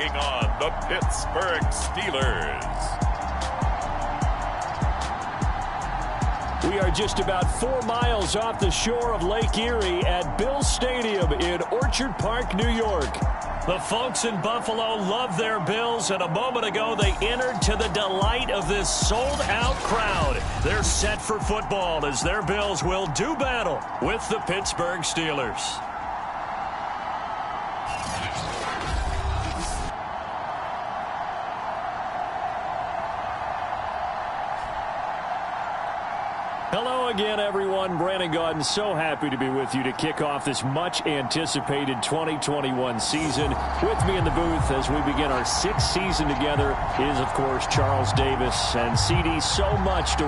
taking on the Pittsburgh Steelers. We are just about 4 miles off the shore of Lake Erie at Bills Stadium in Orchard Park, New York. The folks in Buffalo love their Bills, and a moment ago they entered to the delight of this sold-out crowd. They're set for football as their Bills will do battle with the Pittsburgh Steelers. Hello again, everyone. Brandon Gaudin, so happy to be with you to kick off this much-anticipated 2021 season. With me in the booth as we begin our 6th season together is, of course, Charles Davis. And CD, so much to...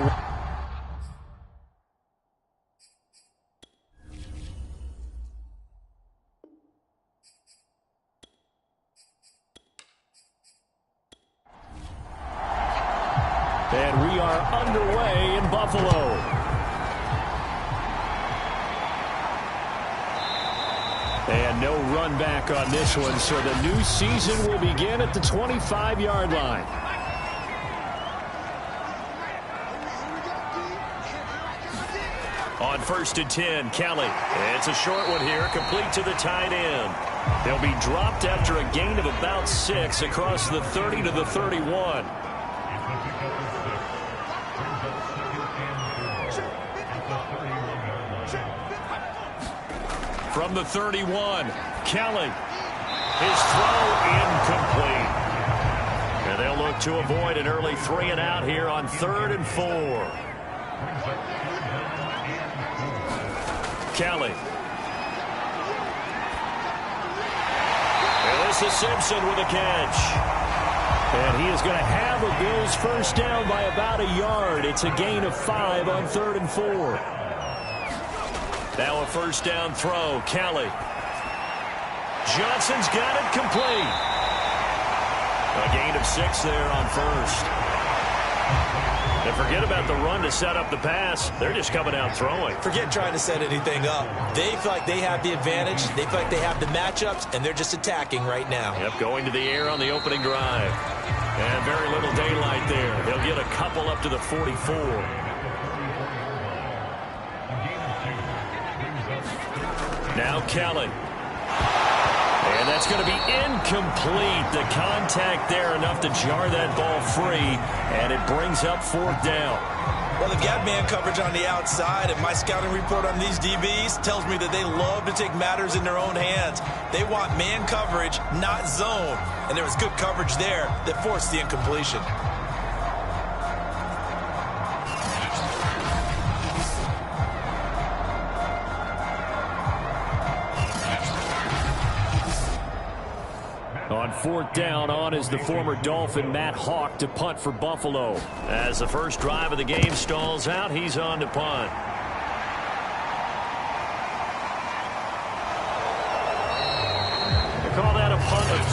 And we are underway in Buffalo. And no run back on this one, so the new season will begin at the 25-yard line. On 1st and 10, Kelly. It's a short one here, complete to the tight end. They'll be dropped after a gain of about 6 across the 30 to the 31. From the 31, Kelly. His throw incomplete. And they'll look to avoid an early 3-and-out here on 3rd and 4. Kelly. And this is Simpson with a catch. And he is going to have a Bills first down by about a yard. It's a gain of 5 on 3rd and 4. Now a first down throw, Kelly. Johnson's got it complete. A gain of 6 there on 1st. And forget about the run to set up the pass. They're just coming out throwing. Forget trying to set anything up. They feel like they have the advantage. They feel like they have the matchups, and they're just attacking right now. Yep, going to the air on the opening drive. And very little daylight there. They'll get a couple up to the 44. Now Kelly. And that's going to be incomplete. The contact there enough to jar that ball free. And it brings up 4th down. Well, they've got man coverage on the outside. And my scouting report on these DBs tells me that they love to take matters in their own hands. They want man coverage, not zone. And there was good coverage there that forced the incompletion. On 4th down, on is the former Dolphin Matt Hawk to punt for Buffalo. As the first drive of the game stalls out, he's on to punt. They call that a punt of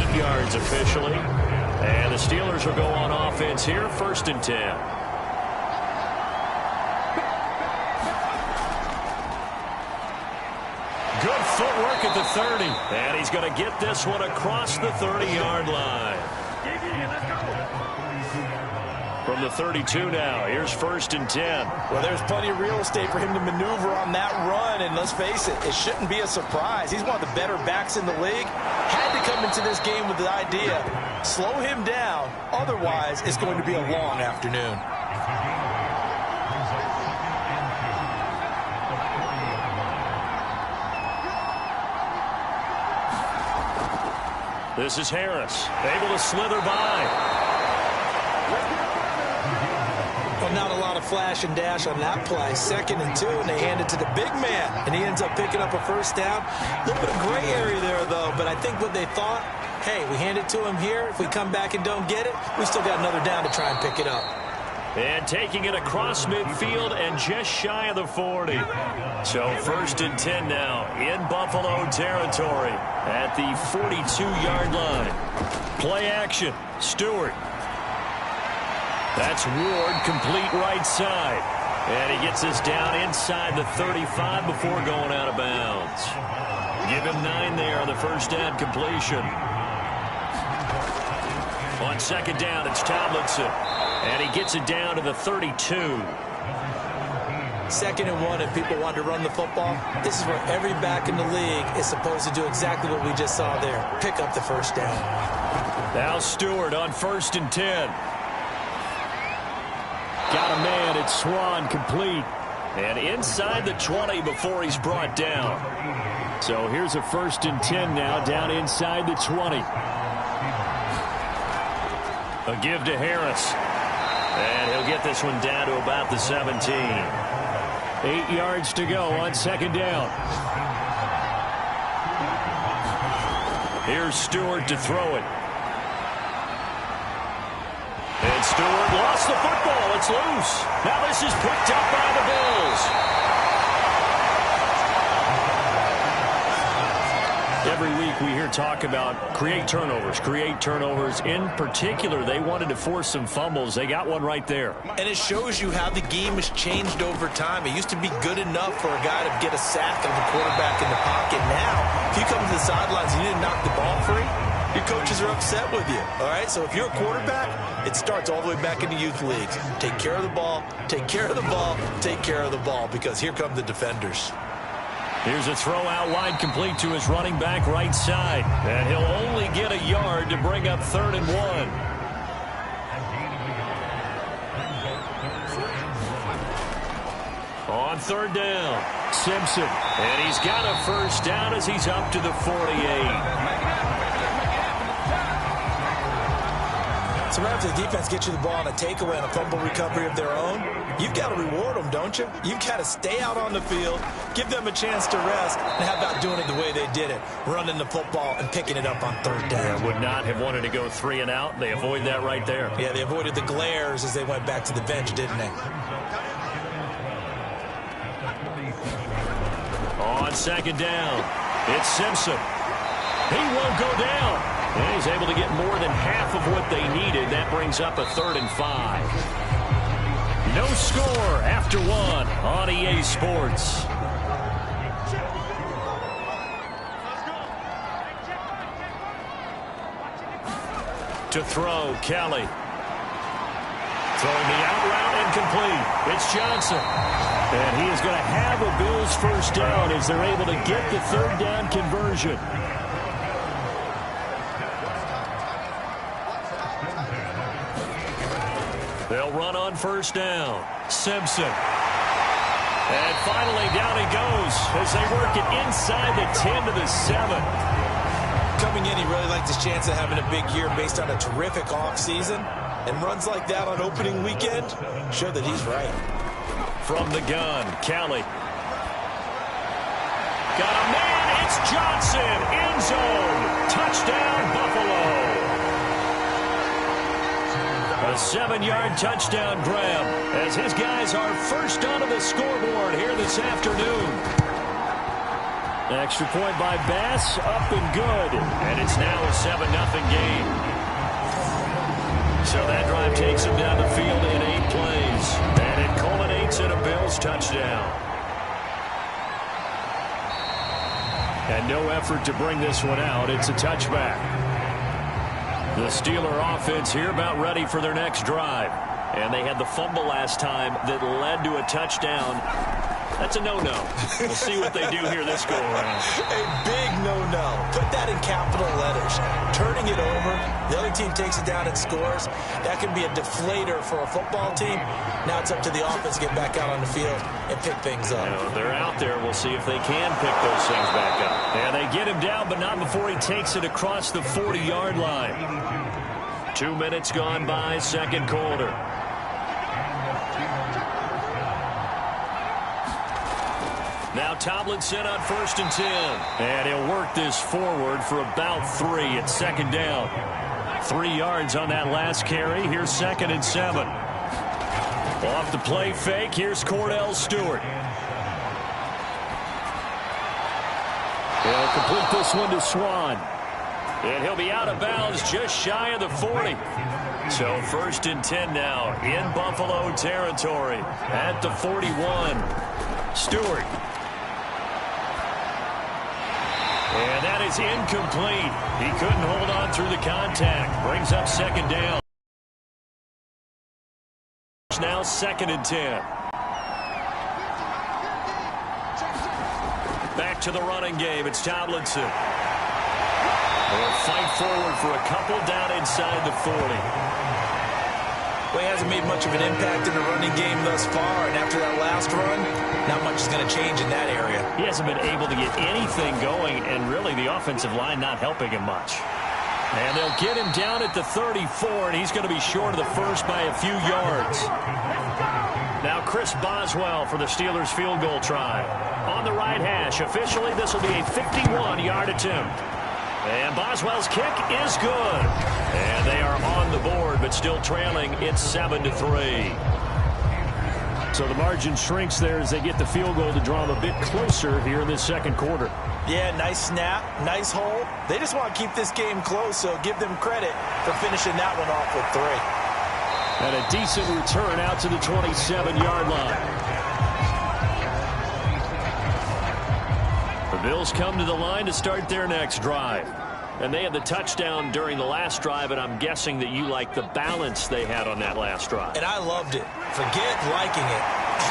38 yards officially. And the Steelers will go on offense here, 1st and 10. Good footwork at the 30. And he's going to get this one across the 30-yard line. From the 32 now, here's 1st and 10. Well, there's plenty of real estate for him to maneuver on that run. And let's face it, it shouldn't be a surprise. He's one of the better backs in the league. Had to come into this game with the idea, slow him down. Otherwise, it's going to be a long afternoon. This is Harris, able to slither by. Well, not a lot of flash and dash on that play. 2nd and 2, and they hand it to the big man, and he ends up picking up a first down. A little bit of gray area there, though, but I think what they thought, hey, we hand it to him here. If we come back and don't get it, we still got another down to try and pick it up. And taking it across midfield and just shy of the 40. So 1st and 10 now in Buffalo territory at the 42-yard line. Play action. Stewart. That's Ward, complete right side. And he gets this down inside the 35 before going out of bounds. Give him 9 there on the first down completion. On second down, it's Tomlinson. And he gets it down to the 32. 2nd and 1, and people want to run the football. This is where every back in the league is supposed to do exactly what we just saw there. Pick up the first down. Now Stewart on 1st and 10. Got a man. It's Swan complete. And inside the 20 before he's brought down. So here's a 1st and 10 now, down inside the 20. A give to Harris. And he'll get this one down to about the 17. 8 yards to go on 2nd down. Here's Stewart to throw it. And Stewart lost the football. It's loose. Now this is picked up by the Bills. Every week we hear talk about create turnovers. In particular, they wanted to force some fumbles. They got one right there. And it shows you how the game has changed over time. It used to be good enough for a guy to get a sack of a quarterback in the pocket. Now, if you come to the sidelines and you didn't knock the ball free, your coaches are upset with you. All right, so if you're a quarterback, it starts all the way back in the youth leagues. Take care of the ball, take care of the ball, take care of the ball, because here come the defenders. Here's a throw out wide, complete to his running back right side. And he'll only get a yard to bring up 3rd and 1. On 3rd down, Simpson. And he's got a 1st down as he's up to the 48. Sometimes the defense gets you the ball on a takeaway and a fumble recovery of their own. You've got to reward them, don't you? You've got to stay out on the field, give them a chance to rest, and how about doing it the way they did it, running the football and picking it up on 3rd down. Would not have wanted to go 3 and out. They avoid that right there. Yeah, they avoided the glares as they went back to the bench, didn't they? On 2nd down, it's Simpson. He won't go down. And he's able to get more than half of what they needed. That brings up a 3rd and 5. No score after 1 on EA Sports. To throw, Kelly. Throwing the out route incomplete. It's Johnson. And he is going to have a Bills 1st down as they're able to get the 3rd down conversion. They'll run on 1st down. Simpson. And finally down he goes as they work it inside the 10 to the 7. Coming in, he really liked his chance of having a big year based on a terrific offseason. And runs like that on opening weekend show that he's right. From the gun, Kelly. Got a man, it's Johnson. End zone. Touchdown, Buffalo. A 7-yard touchdown grab as his guys are first onto the scoreboard here this afternoon. Extra point by Bass, up and good. And it's now a 7-0 game. So that drive takes him down the field in 8 plays. And it culminates in a Bills touchdown. And no effort to bring this one out. It's a touchback. The Steeler offense here about ready for their next drive. And they had the fumble last time that led to a touchdown. That's a no-no. We'll see what they do here this go-around. A big no-no. Put that in capital letters. Turning it over, the other team takes it down and scores. That can be a deflator for a football team. Now it's up to the offense to get back out on the field and pick things up. You know, they're out there. We'll see if they can pick those things back up. And they get him down, but not before he takes it across the 40-yard line. 2 minutes gone by, 2nd quarter. Now Tomlinson on 1st and 10. And he'll work this forward for about 3 at 2nd down. 3 yards on that last carry. Here's 2nd and 7. Off the play fake, here's Cordell Stewart. He'll complete this one to Swan. And he'll be out of bounds just shy of the 40. So 1st and 10 now in Buffalo territory at the 41. Stewart. And that is incomplete. He couldn't hold on through the contact. Brings up second down. Now 2nd and 10. Back to the running game. It's Tomlinson. They'll fight forward for a couple down inside the 40. Well, he hasn't made much of an impact in the running game thus far, and after that last run, not much is going to change in that area. He hasn't been able to get anything going, and really the offensive line not helping him much. And they'll get him down at the 34, and he's going to be short of the first by a few yards. Now Chris Boswell for the Steelers field goal try. On the right hash, officially this will be a 51-yard attempt. And Boswell's kick is good. And they are on the board, but still trailing. It's 7-3. So the margin shrinks there as they get the field goal to draw them a bit closer here in this second quarter. Yeah, nice snap, nice hold. They just want to keep this game close, so give them credit for finishing that one off with 3. And a decent return out to the 27-yard line. The Bills come to the line to start their next drive. And they had the touchdown during the last drive, and I'm guessing that you like the balance they had on that last drive. And I loved it. Forget liking it.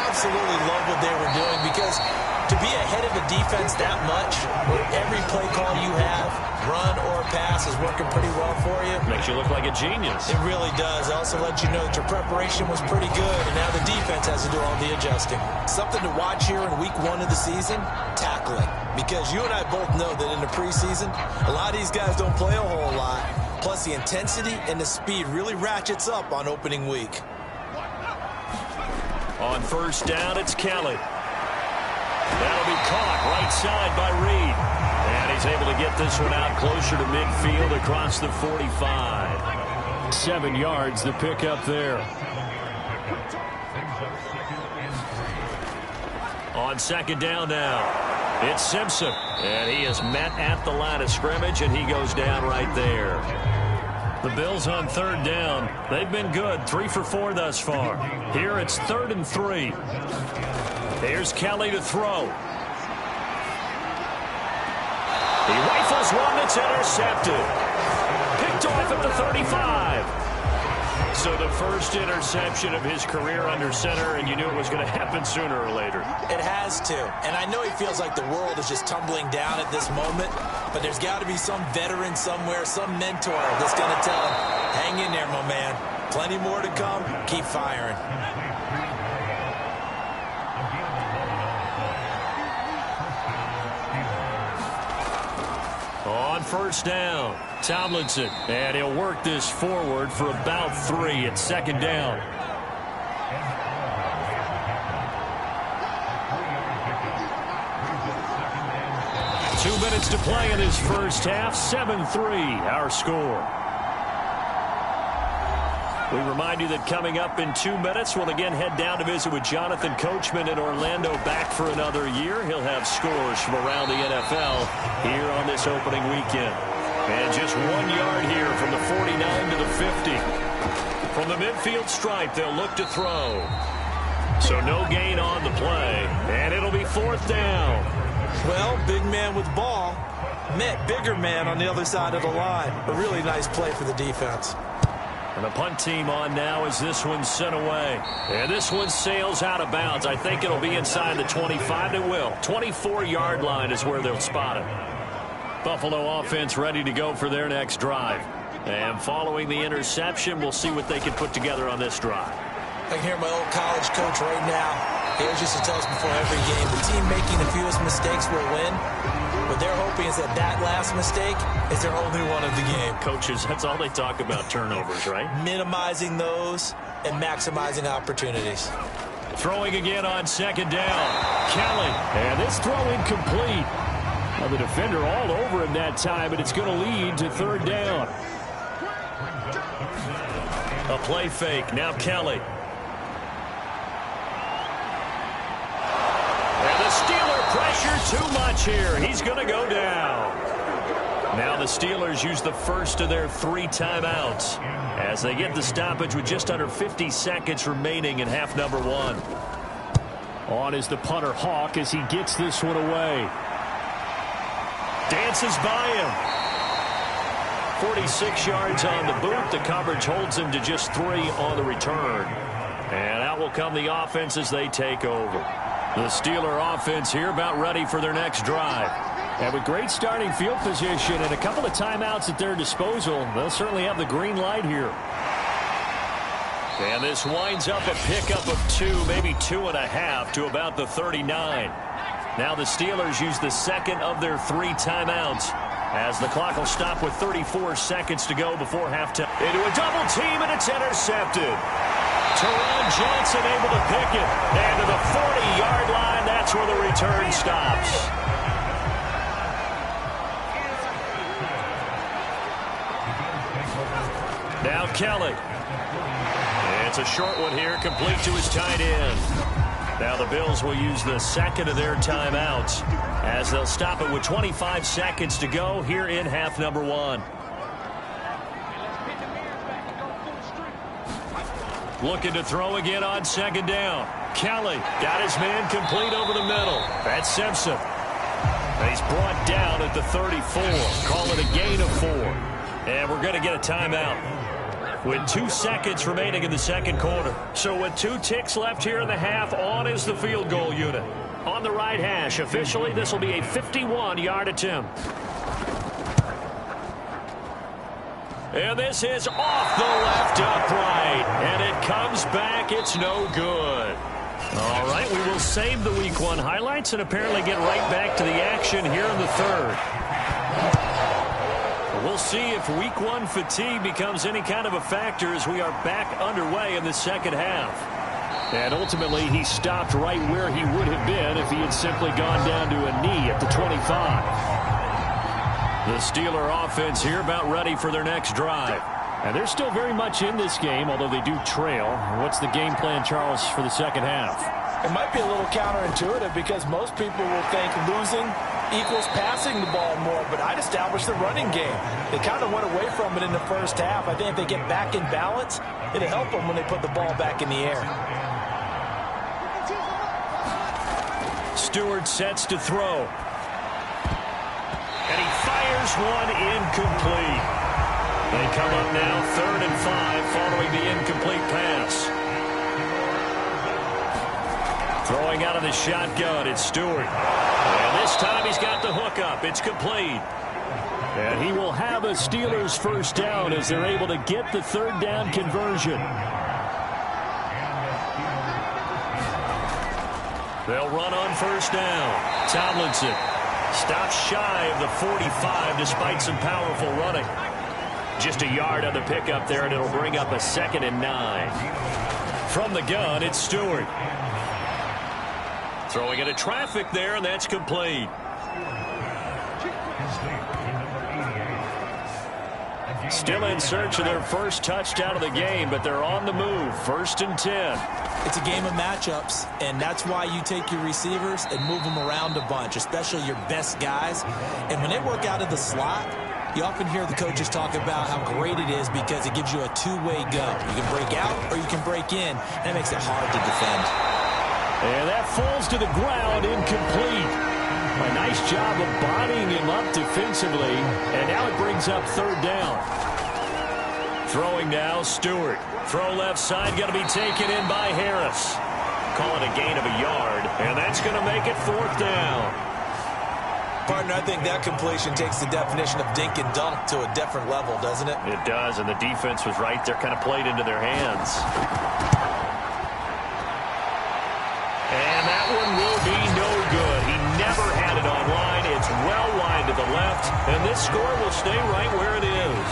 Absolutely love what they were doing, because to be ahead of a defense that much, where every play call you have, run or pass, is working pretty well for you. Makes you look like a genius. It really does. It also lets you know that your preparation was pretty good, and now the defense has to do all the adjusting. Something to watch here in week 1 of the season, tackling. Because you and I both know that in the preseason, a lot of these guys don't play a whole lot. Plus, the intensity and the speed really ratchets up on opening week. On first down, it's Kelly. That'll be caught right side by Reed. And he's able to get this one out closer to midfield across the 45. 7 yards, the pickup there. On second down now. It's Simpson, and he is met at the line of scrimmage, and he goes down right there. The Bills on third down. They've been good, 3 for 4 thus far. Here it's 3rd and 3. Here's Kelly to throw. He rifles one that's intercepted. Picked off at the 35. So the first interception of his career under center, and you knew it was going to happen sooner or later. It has to. And I know he feels like the world is just tumbling down at this moment, but there's got to be some veteran somewhere, some mentor that's going to tell him, hang in there, my man. Plenty more to come. Keep firing. On first down, Tomlinson, and he'll work this forward for about 3 at second down. Two minutes to play in this first half, 7-3, our score. We remind you that coming up in 2 minutes, we'll again head down to visit with Jonathan Coachman in Orlando, back for another year. He'll have scores from around the NFL here on this opening weekend. And just 1 yard here from the 49 to the 50. From the midfield stripe, they'll look to throw. So no gain on the play, and it'll be 4th down. Well, big man with ball met bigger man on the other side of the line. A really nice play for the defense. And the punt team on now as this one's sent away. And this one sails out of bounds. I think it'll be inside the 25. It will. 24-yard line is where they'll spot it. Buffalo offense ready to go for their next drive. And following the interception, we'll see what they can put together on this drive. I can hear my old college coach right now. He always used to tell us before every game, the team making the fewest mistakes will win. What they're hoping is that that last mistake is their only one of the game. Coaches, that's all they talk about, turnovers, right? Minimizing those and maximizing opportunities. Throwing again on second down. Kelly, and this throw incomplete. Now the defender all over him that time, but it's going to lead to 3rd down. A play fake. Now Kelly. And the Steeler pressure too much here. He's going to go down. Now the Steelers use the first of their 3 timeouts as they get the stoppage with just under 50 seconds remaining in half number 1. On is the punter Hawk as he gets this one away. Dances by him. 46 yards on the boot. The coverage holds him to just 3 on the return. And out will come the offense as they take over. The Steeler offense here about ready for their next drive. And with great starting field position and a couple of timeouts at their disposal, they'll certainly have the green light here. And this winds up a pickup of 2, maybe 2.5 to about the 39. Now the Steelers use the second of their 3 timeouts as the clock will stop with 34 seconds to go before halftime. Into a double team, and it's intercepted. Teron Johnson able to pick it. And to the 40-yard line, that's where the return stops. Now Kelly. It's a short one here, complete to his tight end. Now the Bills will use the second of their timeouts as they'll stop it with 25 seconds to go here in half number 1. Looking to throw again on second down. Kelly got his man complete over the middle. That's Simpson. And he's brought down at the 34. Call it a gain of 4. And we're going to get a timeout with 2 seconds remaining in the second quarter. So with 2 ticks left here in the half, on is the field goal unit. On the right hash, officially this will be a 51-yard attempt. And this is off the left upright. And it comes back. It's no good. All right, we will save the Week 1 highlights and apparently get right back to the action here in the third. We'll see if Week 1 fatigue becomes any kind of a factor as we are back underway in the second half. And ultimately, he stopped right where he would have been if he had simply gone down to a knee at the 25. The Steeler offense here about ready for their next drive. And they're still very much in this game, although they do trail. What's the game plan, Charles, for the second half? It might be a little counterintuitive because most people will think losing equals passing the ball more, but I'd establish the running game. They kind of went away from it in the first half. I think if they get back in balance, it'll help them when they put the ball back in the air. Stewart sets to throw. And he fires one incomplete. They come up now 3rd and 5 following the incomplete pass. Throwing out of the shotgun, it's Stewart. And this time he's got the hook up. It's complete. And he will have a Steelers first down as they're able to get the 3rd down conversion. They'll run on first down. Tomlinson stops shy of the 45 despite some powerful running. Just a yard on the pickup there, and it'll bring up a 2nd and 9. From the gun, it's Stewart. Throwing into traffic there, and that's complete. Still in search of their first touchdown of the game, but they're on the move. 1st and 10. It's a game of matchups, and that's why you take your receivers and move them around a bunch, especially your best guys. And when they work out of the slot, you often hear the coaches talk about how great it is because it gives you a two-way go. You can break out or you can break in. That makes it hard to defend. And that falls to the ground, incomplete. A nice job of bodying him up defensively, and now it brings up 3rd down. Throwing now, Stewart. Throw left side, going to be taken in by Harris. Call it a gain of a yard, and that's going to make it 4th down. Partner, I think that completion takes the definition of dink and dunk to a different level, doesn't it? It does, and the defense was right there, kind of played into their hands. And that one will be no good. He never had it on line. It's well wide to the left, and this score will stay right where it is.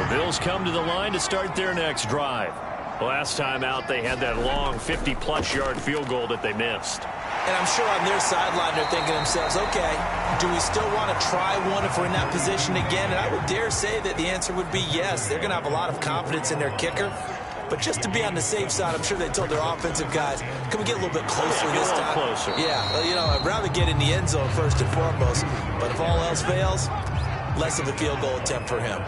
The Bills come to the line to start their next drive. Last time out, they had that long 50-plus yard field goal that they missed. And I'm sure on their sideline they're thinking to themselves, okay, do we still want to try one if we're in that position again? And I would dare say that the answer would be yes. They're going to have a lot of confidence in their kicker. But just to be on the safe side, I'm sure they told their offensive guys, can we get a little bit closer this time? Closer. Yeah, well, you know, I'd rather get in the end zone first and foremost. But if all else fails, less of a field goal attempt for him.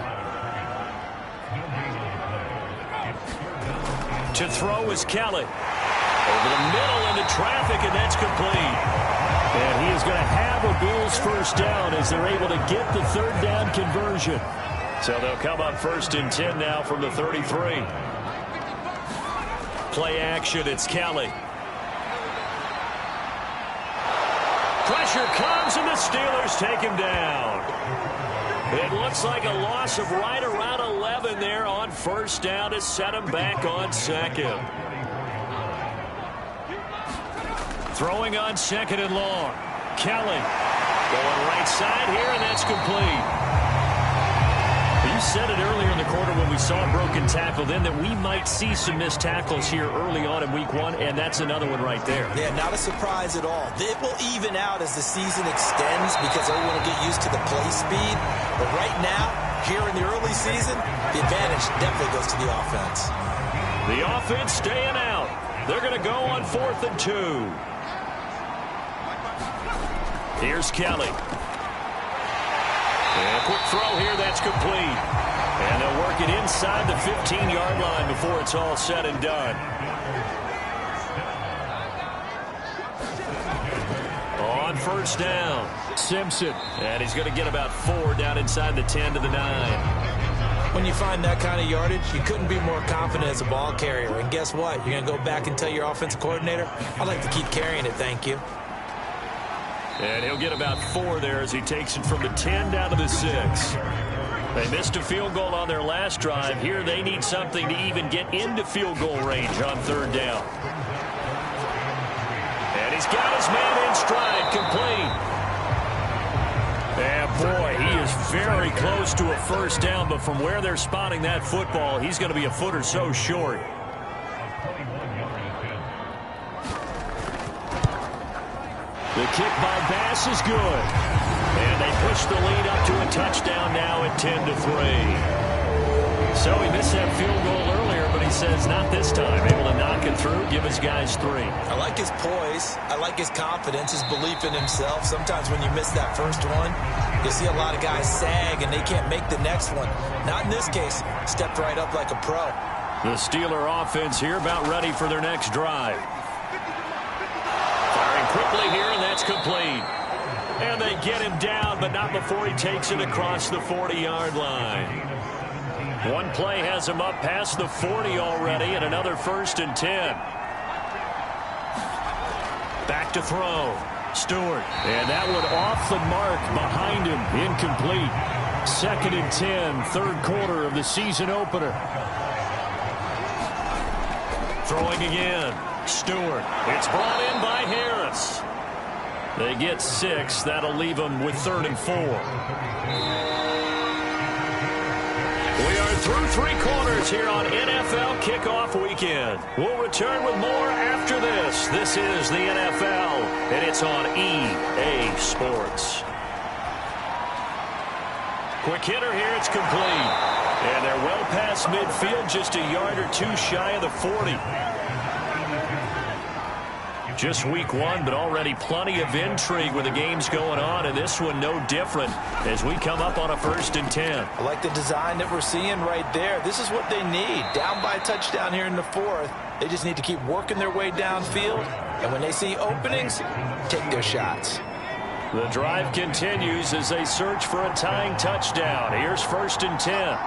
To throw is Kelly. Over the middle into traffic, and that's complete. And he is going to have a Bills first down as they're able to get the third down conversion. So they'll come up 1st and 10 now from the 33. Play action, it's Kelly. Pressure comes, and the Steelers take him down. It looks like a loss of right around 11 there on first down to set him back on second. Throwing on 2nd and long. Kelly going right side here, and that's complete. You said it earlier in the quarter when we saw a broken tackle then that we might see some missed tackles here early on in week 1, and that's another one right there. Yeah, not a surprise at all. It will even out as the season extends because everyone will get used to the play speed. But right now, here in the early season, the advantage definitely goes to the offense. The offense staying out. They're going to go on 4th and 2. Here's Kelly. And a quick throw here, that's complete. And they'll work it inside the 15-yard line before it's all said and done. On first down, Simpson. And he's going to get about 4 down inside the 10 to the 9. When you find that kind of yardage, you couldn't be more confident as a ball carrier. And guess what? You're going to go back and tell your offensive coordinator, I'd like to keep carrying it, thank you. And he'll get about 4 there as he takes it from the 10 down to the 6. They missed a field goal on their last drive. Here they need something to even get into field goal range on 3rd down. And he's got his man in stride, complete. And boy, he is very close to a first down, but from where they're spotting that football, he's going to be a foot or so short. The kick by Bass is good. And they push the lead up to a touchdown now at 10-3. So he missed that field goal earlier, but he says not this time. Able to knock it through, give his guys 3. I like his poise. I like his confidence, his belief in himself. Sometimes when you miss that first one, you see a lot of guys sag and they can't make the next one. Not in this case. Stepped right up like a pro. The Steeler offense here about ready for their next drive. Quickly here, and that's complete. And they get him down, but not before he takes it across the 40-yard line. One play has him up past the 40 already, and another 1st and 10. Back to throw. Stewart. And that one off the mark behind him. Incomplete. 2nd and 10, 3rd quarter of the season opener. Throwing again. Stewart. It's brought in by Harris. They get 6. That'll leave them with 3rd and 4. We are through 3 quarters here on NFL Kickoff Weekend. We'll return with more after this. This is the NFL, and it's on EA Sports. Quick hitter here. It's complete. And they're well past midfield, just a yard or 2 shy of the 40. Just week 1, but already plenty of intrigue with the games going on, and this one no different as we come up on a 1st and 10. I like the design that we're seeing right there. This is what they need. Down by a touchdown here in the 4th. They just need to keep working their way downfield, and when they see openings, take their shots. The drive continues as they search for a tying touchdown. Here's 1st and 10.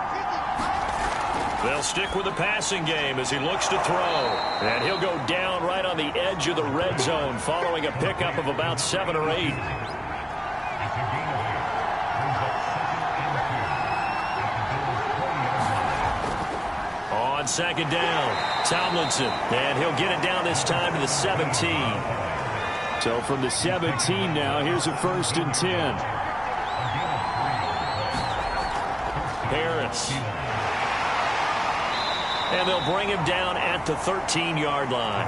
They'll stick with the passing game as he looks to throw. And he'll go down right on the edge of the red zone following a pickup of about 7 or 8. On 2nd down, Tomlinson. And he'll get it down this time to the 17. So from the 17 now, here's a 1st and 10. Harris. And they'll bring him down at the 13-yard line.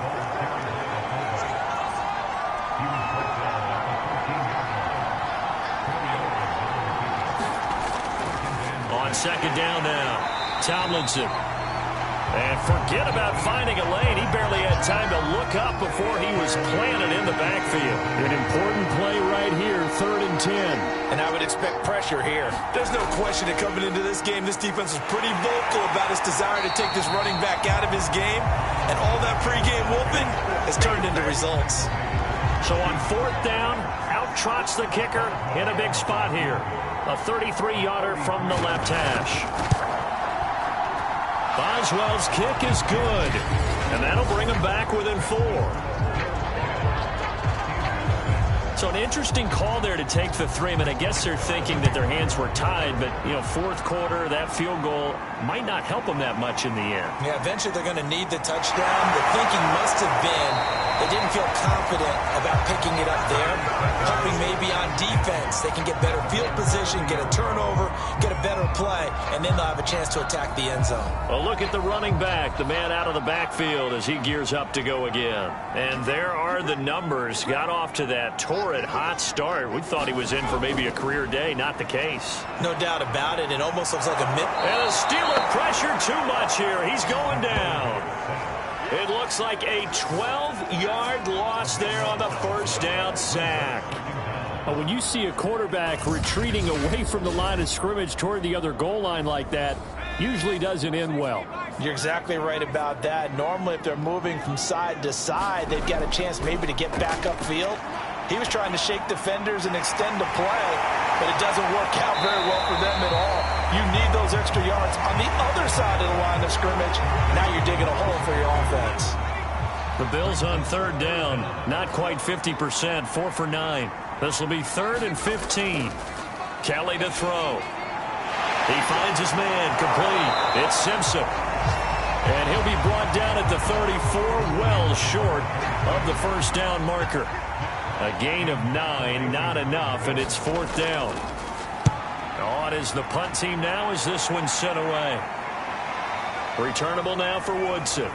On 2nd down now, Tomlinson. And forget about finding a lane. He barely had time to look up before he was planted in the backfield. An important play right here, 3rd and 10. And I would expect pressure here. There's no question that coming into this game, this defense is pretty vocal about its desire to take this running back out of his game. And all that pregame whooping has turned into results. So on 4th down, out trots the kicker in a big spot here. A 33-yarder from the left hash. Boswell's kick is good, and that'll bring him back within 4. So an interesting call there to take the 3. I mean, I guess they're thinking that their hands were tied, but, you know, 4th quarter, that field goal might not help them that much in the end. Yeah, eventually they're going to need the touchdown. The thinking must have been they didn't feel confident about picking it up there, hoping maybe on defense they can get better field position, get a turnover, get a better play, and then they'll have a chance to attack the end zone. Well, look at the running back, the man out of the backfield as he gears up to go again. And there are the numbers. Got off to that torrid hot start. We thought he was in for maybe a career day. Not the case. No doubt about it. It almost looks like a mid. And the Steeler pressure too much here. He's going down. It looks like a 12-yard loss there on the first down sack. When you see a quarterback retreating away from the line of scrimmage toward the other goal line like that, usually doesn't end well. You're exactly right about that. Normally, if they're moving from side to side, they've got a chance maybe to get back upfield. He was trying to shake defenders and extend the play, but it doesn't work out very well for them at all. You need those extra yards on the other side of the line of scrimmage. Now you're digging a hole for your offense. The Bills on 3rd down, not quite 50%, 4 for 9. This will be 3rd and 15. Kelly to throw. He finds his man, complete. It's Simpson. And he'll be brought down at the 34, well short of the first down marker. A gain of 9, not enough, and it's 4th down. On is the punt team now as this one's sent away. Returnable now for Woodson.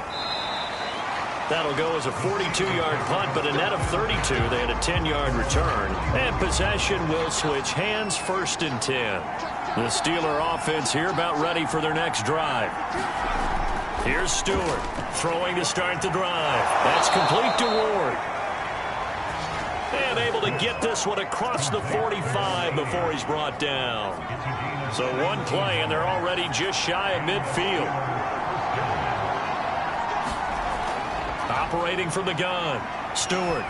That'll go as a 42-yard punt, but a net of 32. They had a 10-yard return. And possession will switch hands, 1st and 10. The Steeler offense here about ready for their next drive. Here's Stewart throwing to start the drive. That's complete to Ward. And able to get this one across the 45 before he's brought down. So one play, and they're already just shy of midfield. Operating from the gun, Stewart.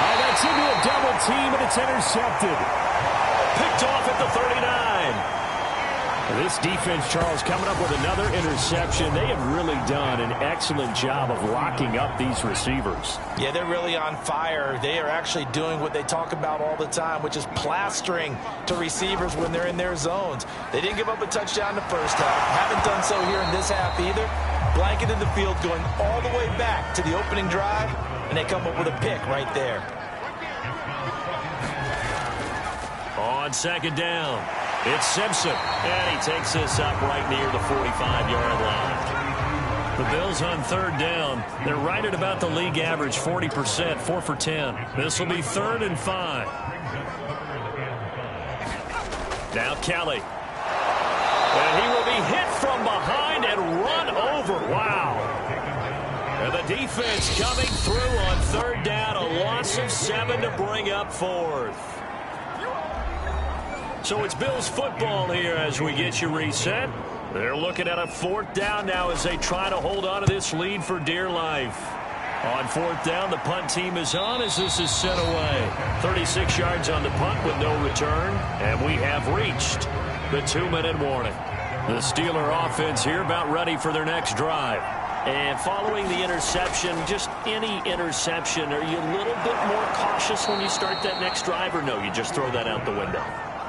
Oh, that's into a double team, and it's intercepted. Picked off at the 39. This defense, Charles, coming up with another interception. They have really done an excellent job of locking up these receivers. Yeah, they're really on fire. They are actually doing what they talk about all the time, which is plastering to receivers when they're in their zones. They didn't give up a touchdown in the first half. Haven't done so here in this half either. Blanketed the field going all the way back to the opening drive, and they come up with a pick right there. On 2nd down, it's Simpson, and he takes this up right near the 45-yard line. The Bills on 3rd down. They're right at about the league average, 40%, 4 for 10. This will be 3rd and 5. Now Kelly. And he will be hit from behind and run over. Wow. And the defense coming through on 3rd down. A loss of 7 to bring up 4th. So it's Bills football here as we get you reset. They're looking at a 4th down now as they try to hold on to this lead for dear life. On 4th down, the punt team is on as this is sent away. 36 yards on the punt with no return. And we have reached the 2-minute warning. The Steeler offense here about ready for their next drive. And following the interception, just any interception, are you a little bit more cautious when you start that next drive, or no, you just throw that out the window?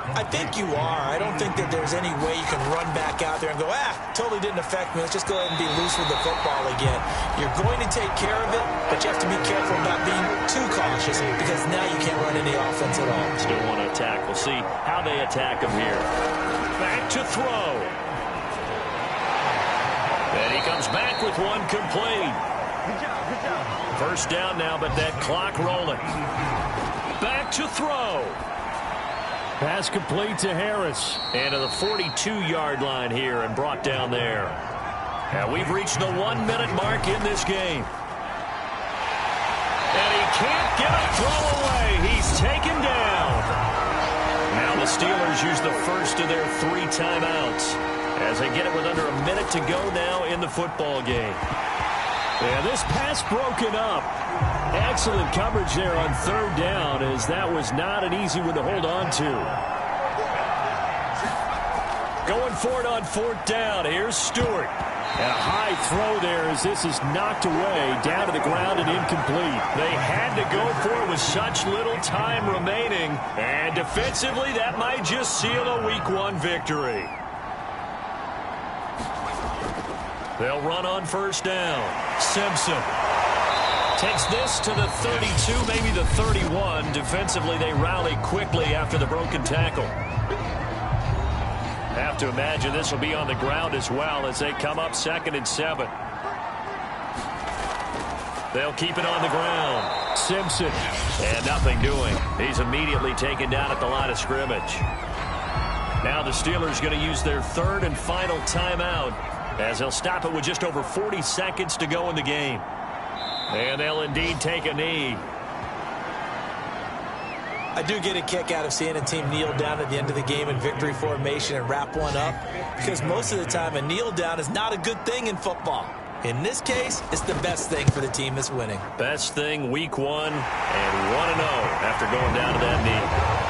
I think you are. I don't think that there's any way you can run back out there and go, totally didn't affect me. Let's just go ahead and be loose with the football again. You're going to take care of it, but you have to be careful about being too cautious because now you can't run any offense at all. Still want to attack. We'll see how they attack him here. Back to throw. And he comes back with one complete. First down now, but that clock rolling. Back to throw. Pass complete to Harris. And to the 42-yard line here and brought down there. Now we've reached the 1-minute mark in this game. And he can't get a throw away. He's taken down. Now the Steelers use the first of their 3 timeouts as they get it with under a minute to go now in the football game. And this pass broken up. Excellent coverage there on third down, as that was not an easy one to hold on to. Going for it on fourth down. Here's Stewart. And a high throw there as this is knocked away, down to the ground and incomplete. They had to go for it with such little time remaining. And defensively, that might just seal a Week 1 victory. They'll run on first down. Simpson takes this to the 32, maybe the 31. Defensively, they rally quickly after the broken tackle. Have to imagine this will be on the ground as well as they come up 2nd and 7. They'll keep it on the ground. Simpson. And nothing doing. He's immediately taken down at the line of scrimmage. Now the Steelers going to use their third and final timeout, as they'll stop it with just over 40 seconds to go in the game. And they'll indeed take a knee. I do get a kick out of seeing a team kneel down at the end of the game in victory formation and wrap one up, because most of the time a kneel down is not a good thing in football. In this case, it's the best thing for the team that's winning. Best thing Week 1 and 1-0 after going down to that knee.